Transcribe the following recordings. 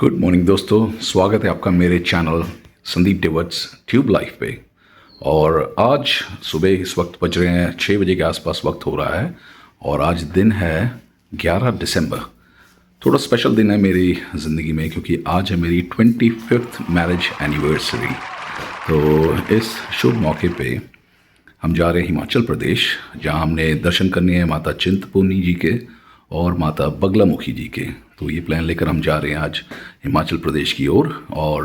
Good morning दोस्तों, स्वागत है आपका मेरे चैनल संदीप टिवट्स ट्यूब लाइफ पे। और आज सुबह इस वक्त बज रहे हैं 6 बजे के आसपास वक्त हो रहा है और आज दिन है 11 दिसंबर। थोड़ा स्पेशल दिन है मेरी ज़िंदगी में क्योंकि आज है मेरी 25th मैरिज एनिवर्सरी। तो इस शुभ मौके पे हम जा रहे हैं हिमाचल प्रदेश, जहां हमने दर्शन करने हैं माता चिंतपूर्णी जी के और माता बगलामुखी जी के। तो ये प्लान लेकर हम जा रहे हैं आज हिमाचल प्रदेश की ओर और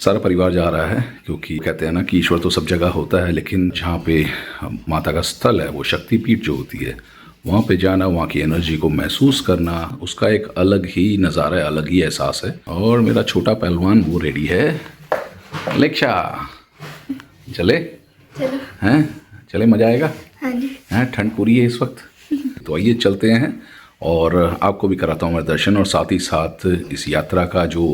सारा परिवार जा रहा है क्योंकि कहते हैं ना कि ईश्वर तो सब जगह होता है, लेकिन जहाँ पे माता का स्थल है वो शक्तिपीठ जो होती है वहाँ पे जाना, वहाँ की एनर्जी को महसूस करना, उसका एक अलग ही नज़ारा है, अलग ही एहसास है। और मेरा छोटा पहलवान वो रेडी है। लेक्षा चले हैं, चले मज़ा आएगा। हाँ जी। हैं, ठंड पूरी है इस वक्त। तो आइए चलते हैं और आपको भी कराता हूँ मैं दर्शन और साथ ही साथ इस यात्रा का जो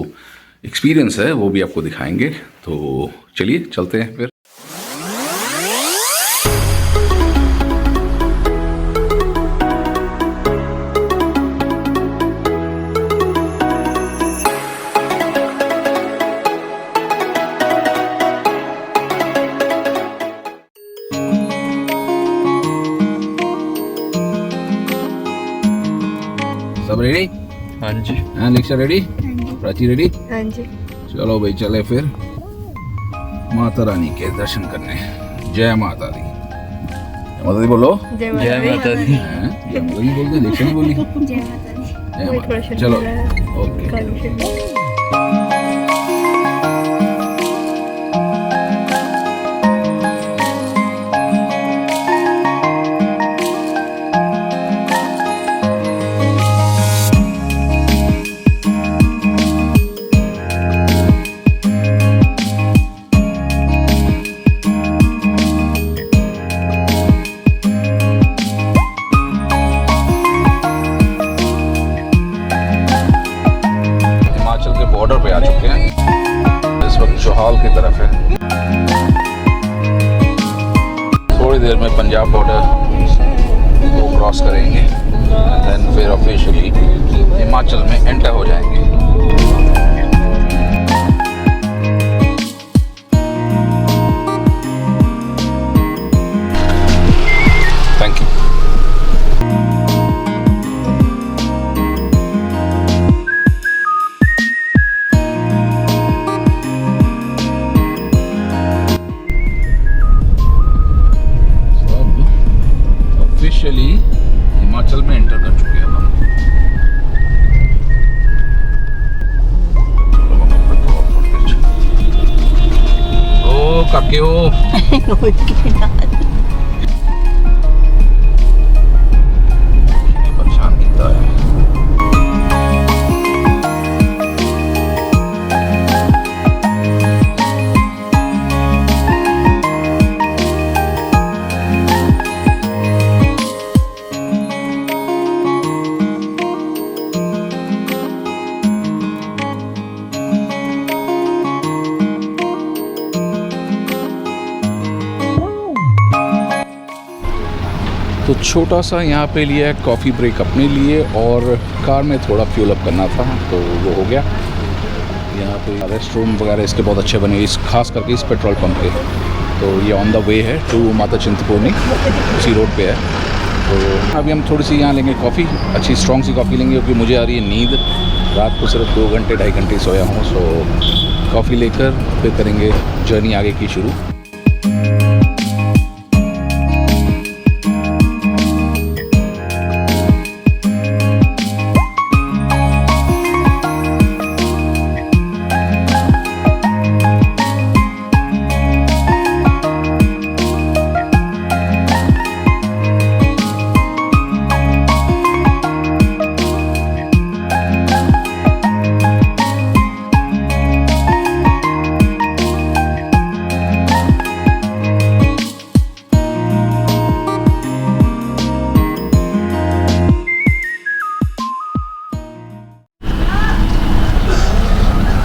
एक्सपीरियंस है वो भी आपको दिखाएंगे। तो चलिए चलते हैं फिर। सब रेडी? हाँ जी। हाँ, लेक्चर रेडी? प्राची रेडी? हाँ जी। चलो भाई चले फिर माता रानी के दर्शन करने। जय माता दी। जय माता दी बोलो। जय जय माता दी। हैं? जय माता दी बोलते, लेक्चर नहीं बोली। जय माता दी। जय माता। चलो ओके। बॉर्डर पे आ चुके हैं, इस वक्त जोहाल की तरफ है। थोड़ी देर में पंजाब बॉर्डर को क्रॉस करेंगे, देन फिर ऑफिशियली हिमाचल में एंटर हो जाएंगे। Thank you. ऑफिशियली हिमाचल में एंटर कर चुके हैं हम। ओ काके हो परेशान कितना है। तो छोटा सा यहाँ पे लिया है कॉफ़ी ब्रेक अपने लिए और कार में थोड़ा फ्यूल अप करना था तो वो हो गया। यहाँ पे रेस्ट रूम वगैरह इसके बहुत अच्छे बने, इस खास करके इस पेट्रोल पंप पे। तो ये ऑन द वे है टू माता चिंतपूर्णी, उसी रोड पे है। तो अभी हम थोड़ी सी यहाँ लेंगे कॉफ़ी, अच्छी स्ट्रॉन्ग सी कॉफ़ी लेंगे क्योंकि मुझे आ रही है नींद। रात को सिर्फ 2 घंटे 2.5 घंटे सोया हूँ। सो कॉफ़ी लेकर फिर करेंगे जर्नी आगे की शुरू।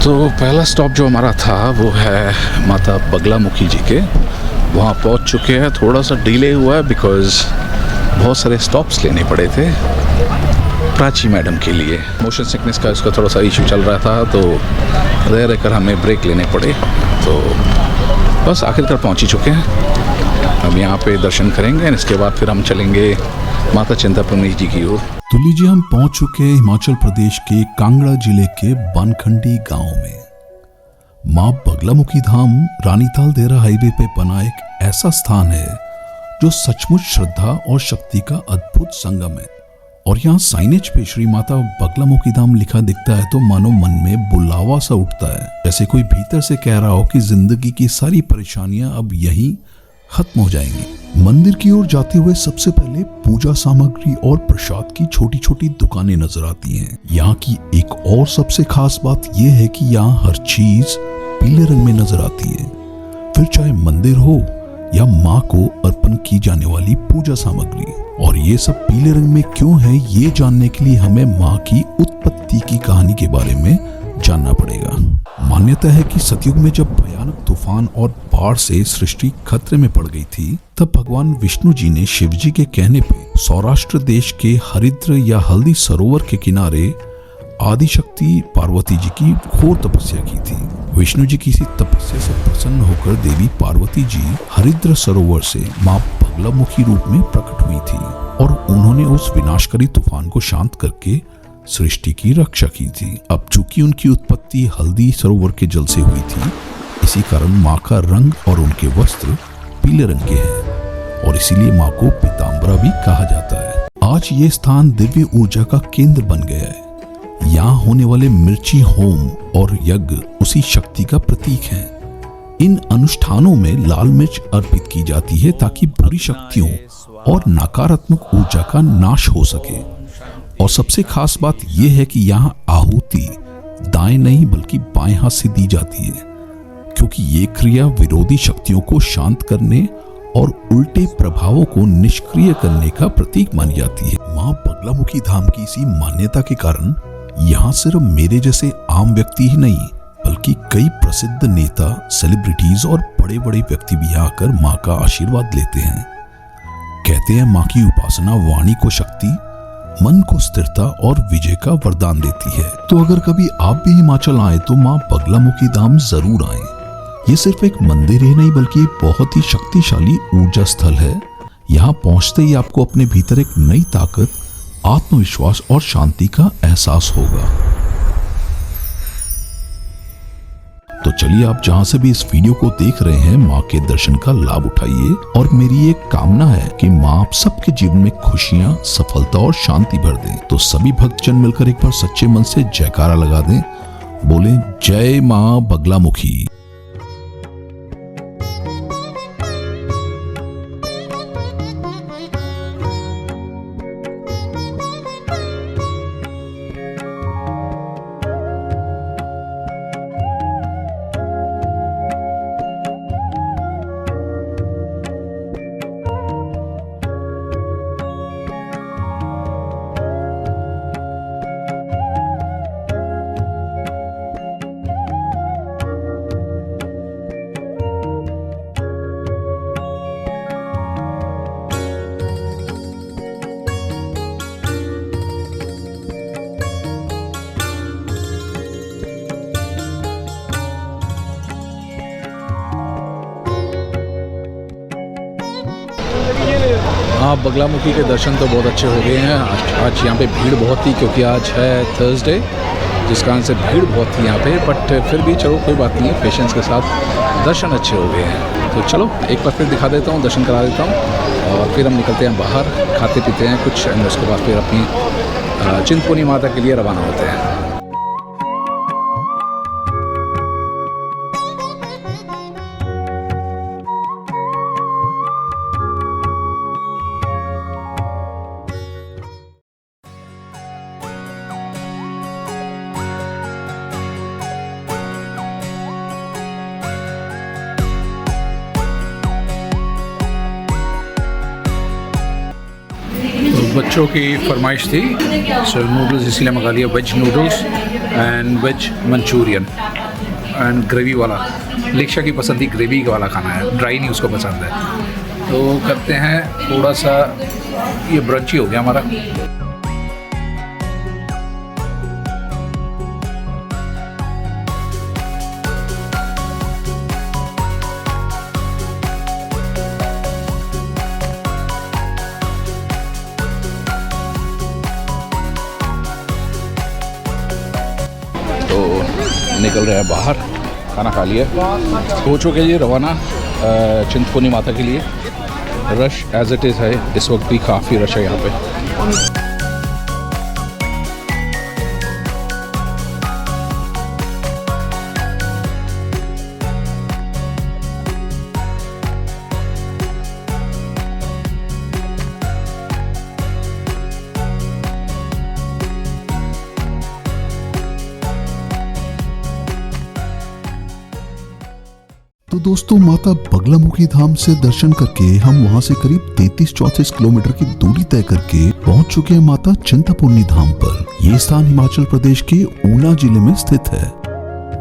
तो पहला स्टॉप जो हमारा था वो है माता बगलामुखी जी के। वहाँ पहुँच चुके हैं। थोड़ा सा डिले हुआ है बिकॉज़ बहुत सारे स्टॉप्स लेने पड़े थे। प्राची मैडम के लिए मोशन सिकनेस का इसका थोड़ा सा इशू चल रहा था, तो रहकर हमें ब्रेक लेने पड़े। तो बस आखिरकार पहुंच ही चुके हैं। अब यहाँ पे दर्शन करेंगे, इसके बाद फिर हम चलेंगे माता चिंतापूर्णी जी की ओर। तो लीजिए हम पहुंच चुके हैं हिमाचल प्रदेश के कांगड़ा जिले के बनखंडी गांव में। मां बगलामुखी धाम रानीताल देहरा हाईवे पे बना एक ऐसा स्थान है जो सचमुच श्रद्धा और शक्ति का अद्भुत संगम है। और यहाँ साइनेज पे श्री माता बगलामुखी धाम लिखा दिखता है तो मानो मन में बुलावा सा उठता है, जैसे कोई भीतर से कह रहा हो कि जिंदगी की सारी परेशानियां अब यहीं खत्म हो जाएंगी। मंदिर की ओर जाते हुए सबसे पहले पूजा सामग्री और प्रसाद की छोटी छोटी दुकानें नजर आती हैं। यहाँ की एक और सबसे खास बात यह है कि यहाँ हर चीज पीले रंग में नजर आती है, फिर चाहे मंदिर हो या माँ को अर्पण की जाने वाली पूजा सामग्री। और ये सब पीले रंग में क्यों है, ये जानने के लिए हमें माँ की उत्पत्ति की कहानी के बारे में जानना पड़ेगा। मान्यता है कि सतयुग में जब भयानक तूफान और बाढ़ से सृष्टि खतरे में पड़ गई थी, तब भगवान विष्णु जी ने शिव जी के कहने पे सौराष्ट्र देश के हरिद्र या हल्दी सरोवर के किनारे आदिशक्ति पार्वती जी की घोर तपस्या की थी। विष्णु जी की इसी तपस्या से प्रसन्न होकर देवी पार्वती जी हरिद्र सरोवर से मां बगलामुखी रूप में प्रकट हुई थी और उन्होंने उस विनाशकारी तूफान को शांत करके सृष्टि की रक्षा की थी। अब चूंकि उनकी उत्पत्ति हल्दी सरोवर के जल से हुई थी, इसी कारण माँ का रंग और उनके वस्त्र पीले रंग के हैं और इसीलिए माँ को पीताम्बरा भी कहा जाता है। आज ये स्थान दिव्य ऊर्जा का केंद्र बन गया है। यहाँ होने वाले मिर्ची होम और यज्ञ उसी शक्ति का प्रतीक हैं। इन अनुष्ठानों में लाल मिर्च अर्पित की जाती है ताकि बुरी शक्तियों और नकारात्मक ऊर्जा का नाश हो सके। और सबसे खास बात यह है कि यहाँ आहुति दाएं नहीं बल्कि बाएं हाथ से दी जाती है, क्योंकि ये क्रिया विरोधी शक्तियों को शांत करने और उल्टे प्रभावों को निष्क्रिय करने का प्रतीक मानी जाती है। मां बगलामुखी धाम की इसी मान्यता के कारण यहाँ सिर्फ मेरे जैसे आम व्यक्ति ही नहीं बल्कि कई प्रसिद्ध नेता, सेलिब्रिटीज और बड़े बड़े व्यक्ति भी आकर माँ का आशीर्वाद लेते हैं। कहते हैं माँ की उपासना वाणी को शक्ति, मन को स्थिरता और विजय का वरदान देती है। तो अगर कभी आप भी हिमाचल आए तो माँ बगलामुखी धाम जरूर आए। ये सिर्फ एक मंदिर ही नहीं बल्कि बहुत ही शक्तिशाली ऊर्जा स्थल है। यहाँ पहुंचते ही आपको अपने भीतर एक नई ताकत, आत्मविश्वास और शांति का एहसास होगा। तो चलिए आप जहां से भी इस वीडियो को देख रहे हैं, माँ के दर्शन का लाभ उठाइए। और मेरी एक कामना है कि माँ आप सबके जीवन में खुशियां, सफलता और शांति भर दें। तो सभी भक्तजन मिलकर एक बार सच्चे मन से जयकारा लगा दें, बोले जय माँ बगलामुखी। हाँ, बगलामुखी के दर्शन तो बहुत अच्छे हो गए हैं। आज यहाँ पे भीड़ बहुत थी क्योंकि आज है थर्सडे, जिस कारण से भीड़ बहुत थी यहाँ पे। बट फिर भी चलो कोई बात नहीं है, पेशेंस के साथ दर्शन अच्छे हो गए हैं। तो चलो एक बार फिर दिखा देता हूँ, दर्शन करा देता हूँ और फिर हम निकलते हैं बाहर, खाते पीते हैं कुछ एंड उसके बाद फिर अपनी चिंतपूर्णी माता के लिए रवाना होते हैं। बच्चों की फरमाइश थी, सो नूडल्स इसीलिए मंगा लिया, veg noodles and veg Manchurian and gravy वाला। लिक्षा की पसंद थी ग्रेवी वाला खाना है, ड्राई नहीं उसको पसंद है। तो करते हैं थोड़ा सा, ये ब्रंची हो गया हमारा। निकल रहे हैं बाहर, खाना खा लिया, हो चुके जी रवाना चिंतपूर्णी माता के लिए। रश एज इट इज़ है, इस वक्त भी काफ़ी रश है यहाँ पे। तो दोस्तों, माता बगलामुखी धाम से दर्शन करके हम वहां से करीब 33-34 किलोमीटर की दूरी तय करके पहुंच चुके हैं माता चिंतपूर्णी धाम पर। ये स्थान हिमाचल प्रदेश के ऊना जिले में स्थित है।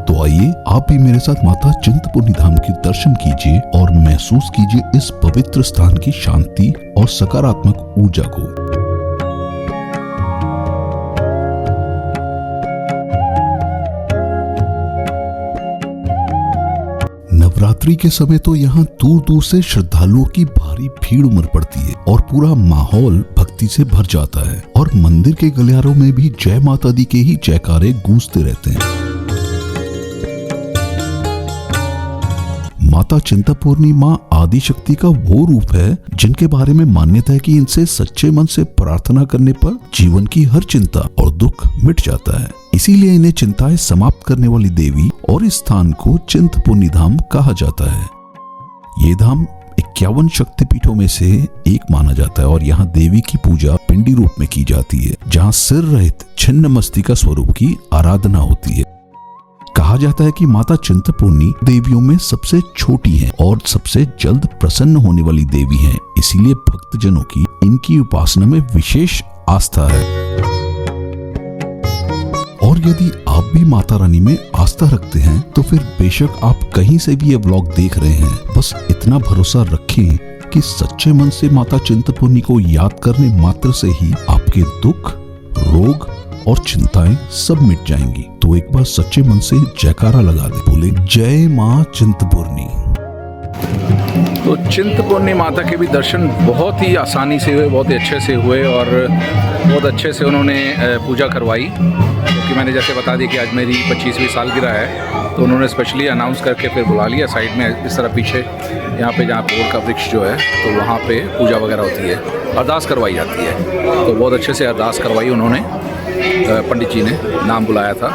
तो आइए आप भी मेरे साथ माता चिंतपूर्णी धाम के दर्शन कीजिए और महसूस कीजिए इस पवित्र स्थान की शांति और सकारात्मक ऊर्जा को। नवरात्रि के समय तो यहाँ दूर दूर से श्रद्धालुओं की भारी भीड़ उमड़ पड़ती है और पूरा माहौल भक्ति से भर जाता है और मंदिर के गलियारों में भी जय माता दी के ही जयकारे गूंजते रहते हैं। माता चिंतपूर्णी माँ आदि शक्ति का वो रूप है जिनके बारे में मान्यता है कि इनसे सच्चे मन से प्रार्थना करने पर जीवन की हर चिंता और दुख मिट जाता है। इसीलिए इन्हें चिंताएं समाप्त करने वाली देवी और इस स्थान को चिंतपूर्णी धाम कहा जाता है। ये धाम 51 शक्तिपीठों में से एक माना जाता है और यहाँ देवी की पूजा पिंडी रूप में की जाती है, जहाँ सिर रहित छिन्न मस्तिका स्वरूप की आराधना होती है। कहा जाता है कि माता चिंतपूर्णी देवियों में सबसे छोटी हैं और सबसे जल्द प्रसन्न होने वाली देवी हैं। इसीलिए भक्तजनों की इनकी उपासना में विशेष आस्था है। और यदि आप भी माता रानी में आस्था रखते हैं तो फिर बेशक आप कहीं से भी ये व्लॉग देख रहे हैं, बस इतना भरोसा रखें कि सच्चे मन से माता चिंतपूर्णी को याद करने मात्र से ही आपके दुख, रोग और चिंताएं सब मिट जाएंगी। तो एक बार सच्चे मन से जयकारा लगा दे, बोले जय माँ चिंतपूर्णी। तो चिंतपूर्णी माता के भी दर्शन बहुत ही आसानी से हुए, बहुत ही अच्छे से हुए और बहुत अच्छे से उन्होंने पूजा करवाई। क्योंकि मैंने जैसे बता दिया कि आज मेरी 25वीं सालगिरह है, तो उन्होंने स्पेशली अनाउंस करके फिर बुला लिया साइड में, इस तरह पीछे यहाँ पे जहाँ पोल का वृक्ष जो है तो वहाँ पे पूजा वगैरह होती है, अरदास करवाई जाती है। तो बहुत अच्छे से अरदास करवाई उन्होंने, पंडित जी ने नाम बुलाया था।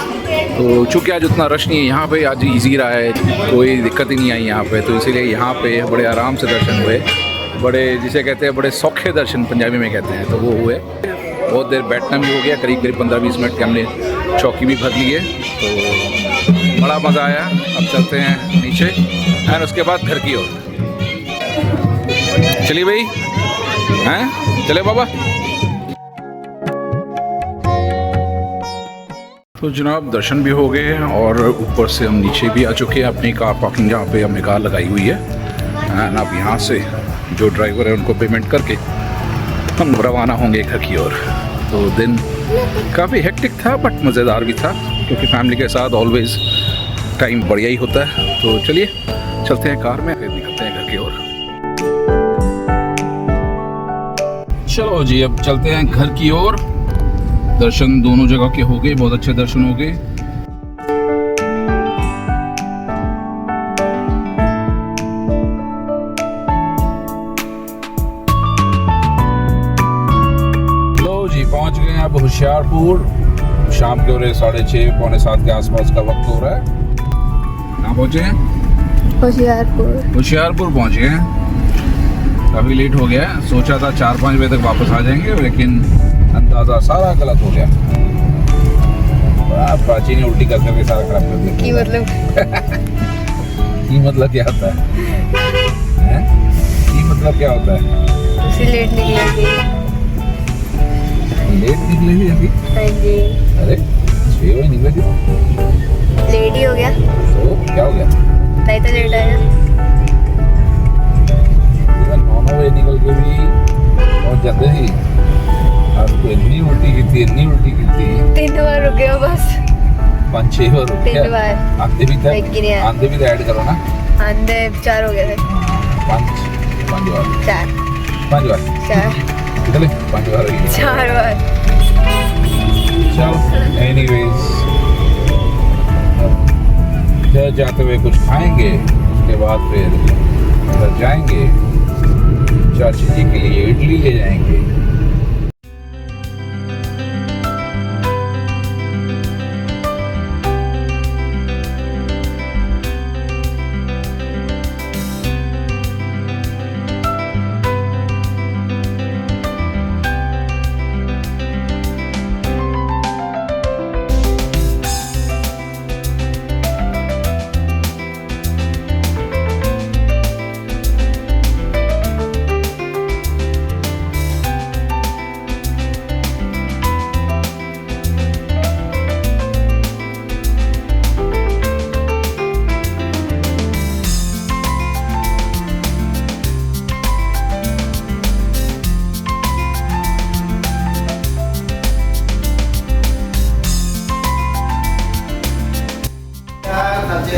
तो चूँकि आज उतना रश नहीं है यहाँ पे, आज इजी रहा है, कोई दिक्कत ही नहीं आई यहाँ पे, तो इसीलिए यहाँ पे बड़े आराम से दर्शन हुए, बड़े जिसे कहते हैं बड़े सौखे दर्शन पंजाबी में कहते हैं, तो वो हुए। बहुत देर बैठना भी हो गया, करीब 15-20 मिनट के हमने चौकी भी भर ली है, तो बड़ा मज़ा आया। अब चलते हैं नीचे और उसके बाद घर की ओर। चलिए भाई, हैं चले बाबा। तो जनाब दर्शन भी हो गए और ऊपर से हम नीचे भी आ चुके हैं अपनी कार पार्किंग, जहाँ पे हमने कार लगाई हुई है। एंड अब यहाँ से जो ड्राइवर है उनको पेमेंट करके हम रवाना होंगे घर की ओर। तो दिन काफ़ी हेक्टिक था बट मज़ेदार भी था, क्योंकि फैमिली के साथ ऑलवेज़ टाइम बढ़िया ही होता है। तो चलिए चलते हैं कार में, फिर निकलते हैं घर की ओर। चलो जी अब चलते हैं घर की ओर। दर्शन दोनों जगह के हो गए, बहुत अच्छे दर्शन हो गए। लो जी पहुंच गए अब होशियारपुर। शाम के हो रहे 6:30 पौने 7 के आसपास का वक्त हो रहा है। कहाँ पहुंचे हैं? होशियारपुर पहुंच गए हैं। काफी लेट हो गया, सोचा था 4-5 बजे तक वापस आ जाएंगे, लेकिन अंदाजा सारा गलत हो गया। प्राची ने उल्टी करके सारा खराब कर दिया। की मतलब क्या होता है? की मतलब क्या होता है? लेट निकलेगी। लेट निकलेगी अभी? हाँ जी। अरे 6 बजे निकलेगी। लेट ही हो गया। तो क्या हो गया? नहीं तो लेट आया। 9 बजे निकल के भी पहुंच जाते ही। आपको इतनी उल्टी गिरती 3 बार रुके हो बस। 5-6 बार रुके। 3 बार। आंधे भी तो ऐड करो ना। आंधे 4 हो गए थे। 5 बार। 4 चले 5 बार हो गई। 4 बार। चलो एनीवेज जाते हुए कुछ खाएंगे, उसके बाद फिर घर जाएंगे, चाची जी के लिए इडली ले जाएंगे।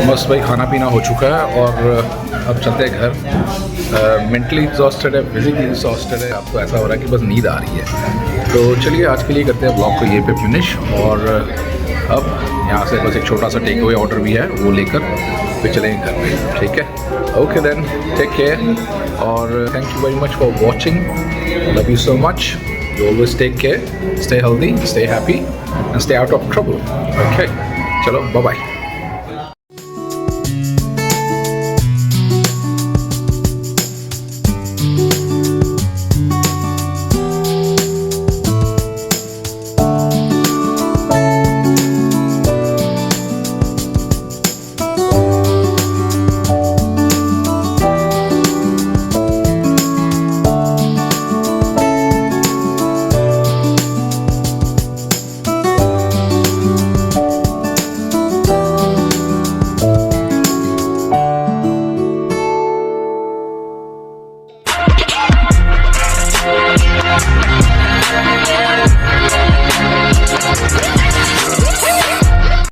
बस भाई खाना पीना हो चुका है और अब चलते हैं घर। मेंटली एग्जॉस्टेड है, फिजिकली एग्जॉस्टेड है, अब तो ऐसा हो रहा है कि बस नींद आ रही है। तो चलिए आज के लिए करते हैं ब्लॉग को यहीं पे फिनिश, और अब यहाँ से बस एक छोटा सा टेक अवे ऑर्डर भी है, वो लेकर फिर चलेंगे घर पे। ठीक है, ओके देन, टेक केयर और thank you very much for watching. Love you so much. You always take care, stay healthy, stay happy and stay out of trouble. Okay, चलो बाय बाय। Yeah.